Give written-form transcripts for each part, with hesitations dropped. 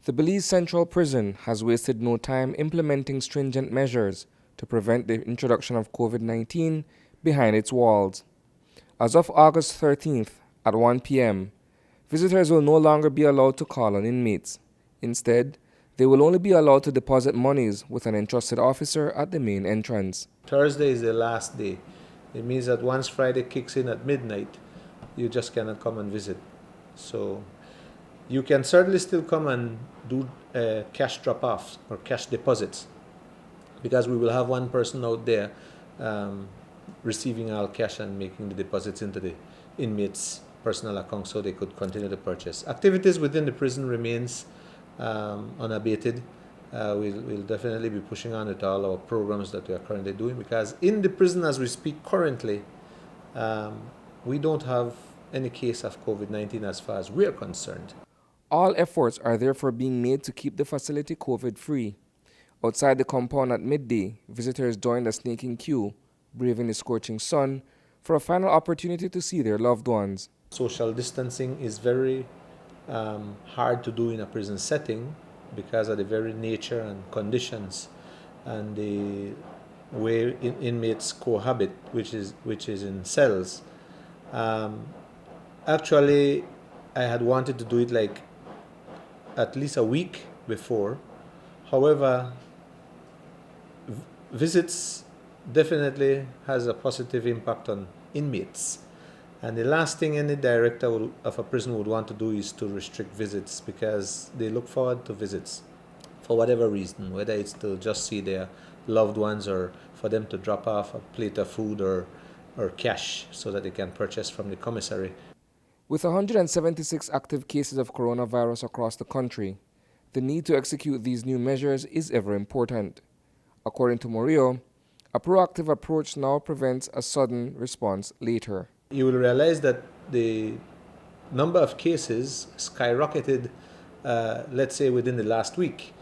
The Belize Central Prison has wasted no time implementing stringent measures to prevent the introduction of COVID-19 behind its walls. As of August 13th at 1 p.m., visitors will no longer be allowed to call on inmates. Instead, they will only be allowed to deposit monies with an entrusted officer at the main entrance. Thursday is the last day. It means that once Friday kicks in at midnight, you just cannot come and visit. So you can certainly still come and do cash drop-offs or cash deposits, because we will have one person out there receiving all cash and making the deposits into the inmates' personal account so they could continue to purchase. Activities within the prison remains unabated. We'll definitely be pushing on with all our programs that we are currently doing, because in the prison as we speak currently, we don't have any case of COVID-19 as far as we are concerned. All efforts are therefore being made to keep the facility COVID-free. Outside the compound at midday, visitors joined a snaking queue, braving the scorching sun, for a final opportunity to see their loved ones. Social distancing is very hard to do in a prison setting because of the very nature and conditions and the way inmates cohabit, which is in cells. Actually, I had wanted to do it like at least a week before. However, visits definitely has a positive impact on inmates. And the last thing any director of a prison would want to do is to restrict visits, because they look forward to visits for whatever reason, whether it's to just see their loved ones or for them to drop off a plate of food or cash so that they can purchase from the commissary. With 176 active cases of coronavirus across the country, the need to execute these new measures is ever important. According to Murillo, a proactive approach now prevents a sudden response later. You will realize that the number of cases skyrocketed, let's say, within the last week.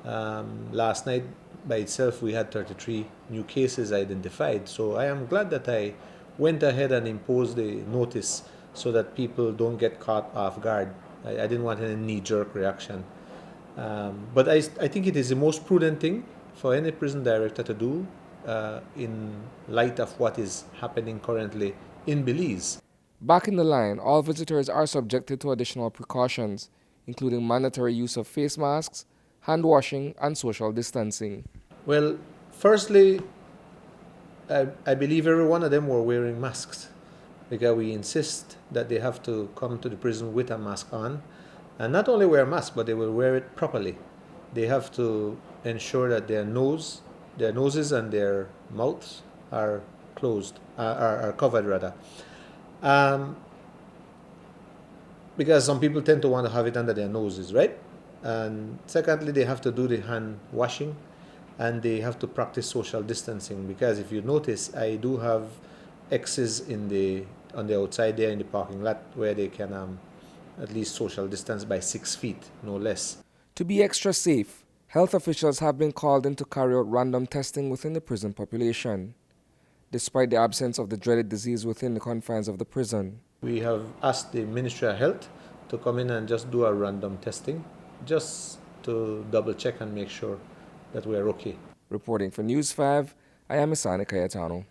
Last night by itself, we had 33 new cases identified. So I am glad that I went ahead and imposed the notice so that people don't get caught off guard. I didn't want any knee-jerk reaction. But I think it is the most prudent thing for any prison director to do in light of what is happening currently in Belize. Back in the line, all visitors are subjected to additional precautions, including mandatory use of face masks, hand washing, and social distancing. Well, firstly, I believe every one of them were wearing masks, because we insist that they have to come to the prison with a mask on, and not only wear a mask, but they will wear it properly. They have to ensure that their noses and their mouths are closed, are covered rather. Because some people tend to want to have it under their noses, right? And secondly, they have to do the hand washing, and they have to practice social distancing, because if you notice, I do have X's on the outside there in the parking lot where they can at least social distance by 6 feet, no less. To be extra safe, health officials have been called in to carry out random testing within the prison population, despite the absence of the dreaded disease within the confines of the prison. We have asked the Ministry of Health to come in and just do a random testing, just to double check and make sure that we are okay. Reporting for News 5, I am Isani Cayetano.